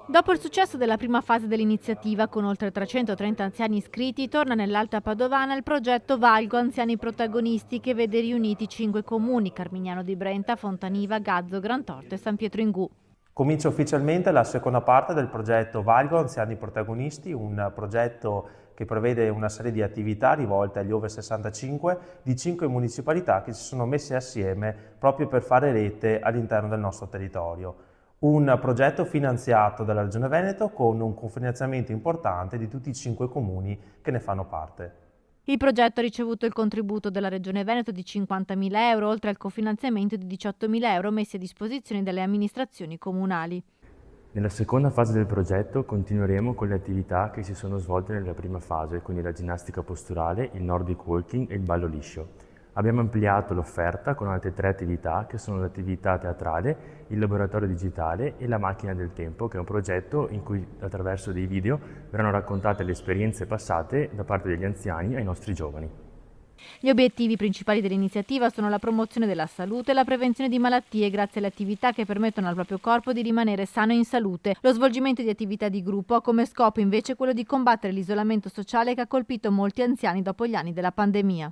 Dopo il successo della prima fase dell'iniziativa, con oltre 330 anziani iscritti, torna nell'Alta Padovana il progetto Valgo Anziani Protagonisti, che vede riuniti 5 comuni: Carmignano di Brenta, Fontaniva, Gazzo, Grantorto e San Pietro in Gu. Comincia ufficialmente la seconda parte del progetto Valgo Anziani Protagonisti, un progetto che prevede una serie di attività rivolte agli over 65 di 5 municipalità che si sono messe assieme proprio per fare rete all'interno del nostro territorio. Un progetto finanziato dalla Regione Veneto con un cofinanziamento importante di tutti i 5 comuni che ne fanno parte. Il progetto ha ricevuto il contributo della Regione Veneto di 50.000 euro, oltre al cofinanziamento di 18.000 euro messi a disposizione dalle amministrazioni comunali. Nella seconda fase del progetto continueremo con le attività che si sono svolte nella prima fase, quindi la ginnastica posturale, il Nordic Walking e il ballo liscio. Abbiamo ampliato l'offerta con altre 3 attività che sono l'attività teatrale, il laboratorio digitale e la macchina del tempo, che è un progetto in cui attraverso dei video verranno raccontate le esperienze passate da parte degli anziani ai nostri giovani. Gli obiettivi principali dell'iniziativa sono la promozione della salute e la prevenzione di malattie grazie alle attività che permettono al proprio corpo di rimanere sano e in salute. Lo svolgimento di attività di gruppo ha come scopo invece quello di combattere l'isolamento sociale che ha colpito molti anziani dopo gli anni della pandemia.